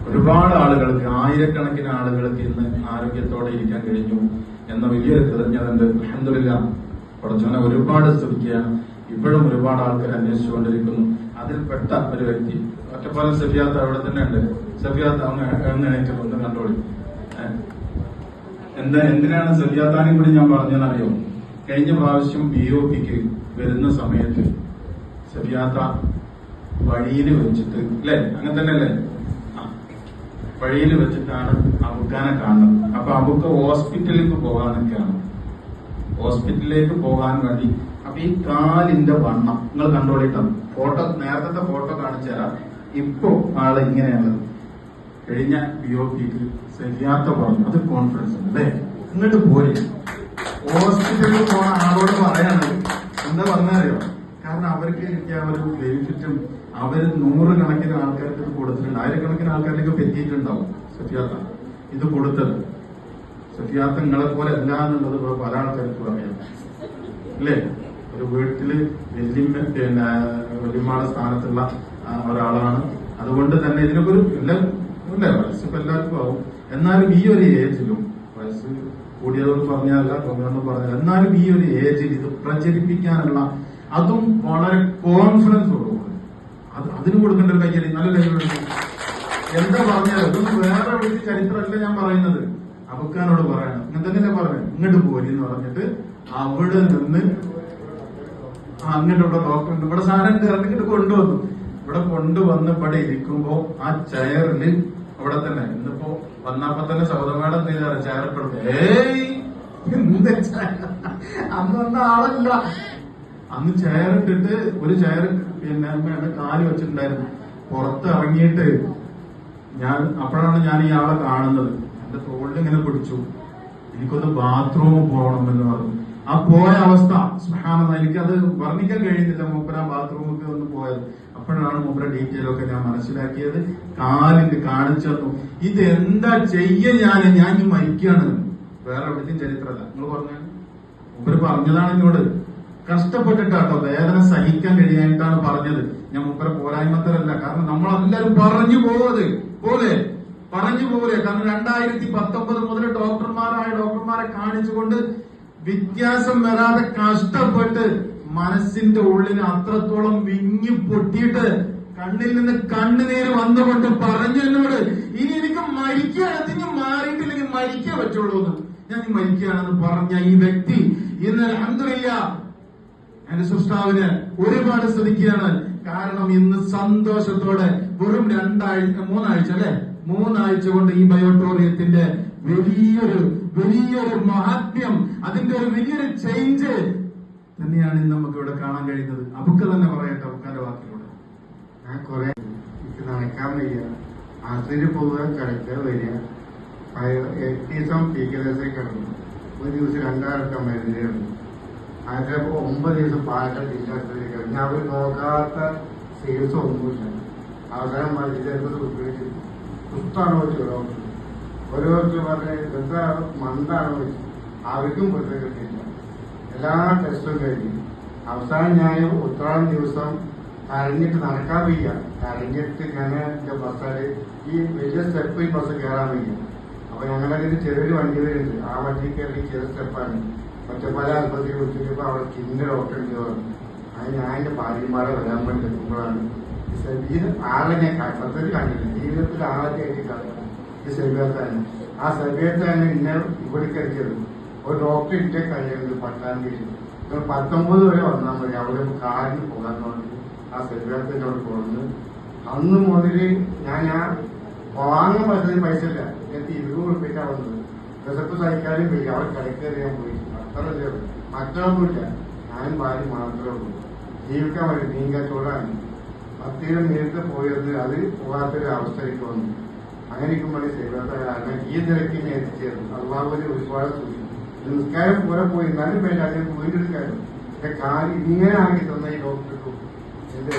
ഒരുപാട് ആളുകൾക്ക്, ആയിരക്കണക്കിന് ആളുകൾക്ക് ഇന്ന് ആരോഗ്യത്തോടെ ഇരിക്കാൻ കഴിഞ്ഞു എന്ന വലിയൊരു കൃതജ്ഞതയുണ്ട്. അൽഹംദുലില്ലാഹ്. പഠിച്ചവനെ ഒരുപാട് സ്തുതിക്കുക. ഇപ്പോഴും ഒരുപാട് ആൾക്കാർ അന്വേഷിച്ചുകൊണ്ടിരിക്കുന്നു. അതിൽപ്പെട്ട ഒരു വ്യക്തി ഒറ്റപ്പാലം സഫിയാത്ത് അവിടെ തന്നെ ഉണ്ട്. സഫിയാത്ത് എഴുന്നേറ്റ് ഒന്ന് കണ്ടോളി. എന്തിനാണ് സഫിയാത്താനും കൂടി ഞാൻ പറഞ്ഞതെന്നറിയോ? കഴിഞ്ഞ പ്രാവശ്യം BOPക്ക് വരുന്ന സമയത്ത് സഫിയാത്ത വഴിയിൽ വെച്ചിട്ട്, അല്ലെ, അങ്ങനെ തന്നെയല്ലേ, വഴിയിൽ വെച്ചിട്ടാണ് അബുക്കാനെ കാണുന്നത്. അപ്പൊ അബുക്ക് ഹോസ്പിറ്റലിലേക്ക് പോകാൻ നിൽക്കുകയാണ്. ഹോസ്പിറ്റലിലേക്ക് പോകാൻ വേണ്ടി അപ്പൊ ഈ കാലിന്റെ വണ്ണം നിങ്ങൾ കണ്ടോളിട്ടാണ്. ഫോട്ടോ, നേരത്തെ ഫോട്ടോ കാണിച്ചു തരാം. ഇപ്പോ ആള് ഇങ്ങനെയാണ്. കഴിഞ്ഞ BOPക്ക് ശരിയാത്ത പറഞ്ഞു. അത് കോൺഫിഡൻസ് ഉണ്ട് അല്ലേ? ഇങ്ങോട്ട് പോയി ഹോസ്പിറ്റലിൽ പോണ ആളോട് പറയാണ്. എന്താ പറഞ്ഞറിയോ? കാരണം അവർക്ക് കിട്ടിയ ഒരു ബെനിഫിറ്റും അവര് 100 കണക്കിന് ആൾക്കാർക്ക് ഇത് കൊടുത്തിട്ടുണ്ട്. ആയിരക്കണക്കിന് ആൾക്കാരിലേക്ക് പറ്റിയിട്ടുണ്ടാവും സഫിയാത്ത ഇത് കൊടുത്തത്. സഫിയാത്ത നിങ്ങളെ പോലെ അല്ല എന്നുള്ളത് പല ആൾക്കാർക്ക് അറിയാം അല്ലേ? ഒരു വീട്ടില് വലിയമാള സ്ഥാനത്തുള്ള ഒരാളാണ്. അതുകൊണ്ട് തന്നെ ഇതിനൊക്കെ ഒരു അല്ലേ, വയസ്സിപ്പോ എല്ലാവർക്കും ആവും. എന്നാലും ഈ ഒരു ഏജിലും, വയസ്സ് കൂടിയതെന്ന് പറഞ്ഞാലല്ല, കുറഞ്ഞതെന്ന് പറഞ്ഞാൽ, എന്നാലും ഈ ഒരു ഏജിൽ ഇത് പ്രചരിപ്പിക്കാനുള്ള, അതും വളരെ കോൺഫിഡൻസോടുകൂടി അതിന് കൊടുക്കേണ്ട ഒരു കയ്യടി, നല്ല കയ്യടി. എന്താ പറഞ്ഞാൽ ഇതൊന്നും വേറെ ഒരു ചരിത്രമല്ല ഞാൻ പറയുന്നത്. അബുക്കാനോട് പറയണം. ഇങ്ങനെ തന്നെയല്ലേ പറഞ്ഞു, ഇങ്ങോട്ട് പോരി എന്ന് പറഞ്ഞിട്ട് അവിടെ നിന്ന് അങ്ങോട്ട് ഇവിടെ ഡോക്ടറുണ്ട്, ഇവിടെ സാധനം ഇങ്ങോട്ട് കൊണ്ടുവന്നു. ഇവിടെ കൊണ്ടുവന്ന് ഇവിടെ ഇരിക്കുമ്പോ ആ ചെയറില് അവിടെ തന്നെ ഇന്നിപ്പോ വന്നപ്പോ തന്നെ സൗദമേടം ചെയ്താണ് ചെയറപ്പെടുന്നത്. അന്ന് വന്ന ആളല്ല. അന്ന് ചെയറിട്ടിട്ട് ഒരു ചെയർ കാല് വെച്ചിട്ടുണ്ടായിരുന്നു. പുറത്ത് ഇറങ്ങിയിട്ട് അപ്പോഴാണ് ഞാൻ ഈ ആളെ കാണുന്നത്. എന്റെ തോളിൽ ഇങ്ങനെ പിടിച്ചു. എനിക്കൊന്ന് ബാത്റൂമിൽ പോകണം എന്ന് പറഞ്ഞു. ആ പോയ അവസ്ഥ സുബ്ഹാനല്ലാഹ്, എനിക്കത് വർണ്ണിക്കാൻ കഴിയുന്നില്ല. മൂപ്പര ബാത്റൂമിൽ ഒന്ന് പോയത്. അപ്പോഴാണ് മൂപ്പര ഡീറ്റെയിലൊക്കെ ഞാൻ മനസ്സിലാക്കിയത്. കാലിന്റെ കാണിച്ചു തന്നു. ഇത് എന്താ ഞാൻ ഈ മരിക്കുകയാണ്. വേറെ എവിടേക്കും ചരിത്രമല്ല. നിങ്ങൾ പറഞ്ഞ മൂപ്പര് പറഞ്ഞതാണ് എന്നോട്. കഷ്ടപ്പെട്ടിട്ടാട്ടോ, വേദന സഹിക്കാൻ കഴിയാനായിട്ടാണ് പറഞ്ഞത്. ഞാൻ മൂപ്പര പോരായ്മത്തരല്ല. കാരണം നമ്മളെല്ലാരും പറഞ്ഞു പോലെ കാരണം 2019 മുതൽ ഡോക്ടർമാരെ കാണിച്ചുകൊണ്ട് വ്യത്യാസം വരാതെ കഷ്ടപ്പെട്ട് മനസ്സിന്റെ ഉള്ളിന് അത്രത്തോളം വിങ്ങി പൊട്ടിയിട്ട് കണ്ണിൽ നിന്ന് കണ്ണുനീര് വന്നുകൊണ്ട് പറഞ്ഞു എന്നോട്, ഇനി എനിക്ക് മരിക്കുകയാണ്, ഇനി മാറിയിട്ടില്ലെങ്കിൽ മരിക്കാൻ പറ്റുള്ളൂ എന്ന്. ഞാൻ മരിക്കുകയാണെന്ന് പറഞ്ഞ ഈ വ്യക്തി ഇന്ന് അൽഹംദുലില്ലാഹ് എന്റെ സൃഷ്ടാവിന് ഒരുപാട് സ്തുതിക്കുകയാണ്. കാരണം ഇന്ന് സന്തോഷത്തോടെ വെറും 3 ആഴ്ച കൊണ്ട് ഈ ബയോട്ടോറിയത്തിന്റെ വലിയൊരു മഹാത്മ്യം, അതിന്റെ ഒരു വലിയൊരു ചേഞ്ച് തന്നെയാണ് ഇന്ന് നമുക്ക് ഇവിടെ കാണാൻ കഴിയുന്നത്. അബുക്ക് തന്നെ പറയട്ടെ, അബുക്കാന്റെ വാക്കിലൂടെ. ഞാൻ കുറെ നടക്കാൻ വയ്യ, ആശുപത്രി പോവുക, കിടക്കുക, വരിക. 8 ദിവസം PKS കിടന്നു. ഒരു ദിവസം 2 മരുന്നേ ഉള്ളൂ. അതിന്റെ 9 ദിവസം പാലക്കാട് ജില്ലാശുപത്രി കിടന്നു. അവർ നോക്കാത്ത ചികിത്സ ഒന്നുമില്ല. അവസാനം മരുന്ന് ഉപയോഗിച്ചു. സുസ്ഥാണോ വെച്ചു ഓരോരുത്തർ പറഞ്ഞ് എന്താ മന്ദാണോ വെച്ചു. അവർക്കും പൊരുത്തം കിട്ടിയില്ല. എല്ലാ ടെസ്റ്റും കഴിഞ്ഞു. അവസാനം ഞാൻ ഉത്രാടം ദിവസം കരഞ്ഞിട്ട് നടക്കാൻ വയ്യ. കരഞ്ഞിട്ട് ഞാൻ എന്റെ ബസ്സാല് ഈ വലിയ സ്റ്റെപ്പ് ഈ ബസ് കയറാൻ വയ്യ. അപ്പൊ ഞങ്ങളതിന് ചെറിയൊരു വണ്ടി വരുന്നുണ്ട്. ആ വണ്ടി കയറി ചെറിയ സ്റ്റെപ്പാണ്. ഒറ്റപ്പാല ആശുപത്രി വിളിച്ചിട്ടപ്പോ അവിടെ സ്കിന്നിന്റെ ഡോക്ടർ ഉണ്ട് പറഞ്ഞു. അത് ഞാൻ എന്റെ ഭാര്യമാരെ വരാൻ വേണ്ടി എത്തുമ്പോഴാണ് ആളെ ഞാൻ പദ്ധതി കണ്ടില്ല. ജീവിതത്തിൽ ആദ്യമായിട്ട് കാണുന്നത് ഈ സെബിയത്താണ്. ആ സെബിയത്താണ് ഇന്നെ ഇവിടെ കഴിച്ചത്. ഒരു ഡോക്ടർ ഇന്റെ കഴിയുന്നത് പട്ടാഞ്ചേരി. 19 വരെ വന്നാൽ മതി, അവിടെ കാറിന് പോകാൻ വേണ്ടി ആ സെബിയത്തിന്റെ അവിടെ പോകുന്നത്. അന്ന് മുതൽ ഞാൻ വാങ്ങാൻ പറ്റുന്ന പൈസ ഇല്ല. എനിക്ക് 20 രൂപയ്ക്കാണ് വന്നത്. വിശപ്പ് സഹിക്കാനും പോയി. അവിടെ കിടക്കേറിയാൻ പോയി. അത്ര മക്കളൊന്നുമില്ല. ഞാൻ ഭാര്യ മാത്രമേ ഉള്ളൂ. ജീവിക്കാൻ പറ്റും. മീൻ കച്ചവടമാണ്. 10 നേരത്തെ പോയത് അത് പോകാത്തൊരു അവസ്ഥയിലേക്ക് വന്നു. അങ്ങനെ ഇരിക്കുമ്പോൾ സേവന ഈ നിലയ്ക്ക് ഞാൻ എത്തിച്ചേർന്നു. അള്ളാഹുവിനെ ഒരുപാട് സൂചിച്ചു. നിസ്കാരം പോലെ പോയി എന്നാലും വേണ്ട, അതിന് വീണ്ടെടുക്കാനും എന്റെ കാര്യം ഇങ്ങനെ ആക്കി തന്ന ഈ ഡോക്ടർക്കും എന്റെ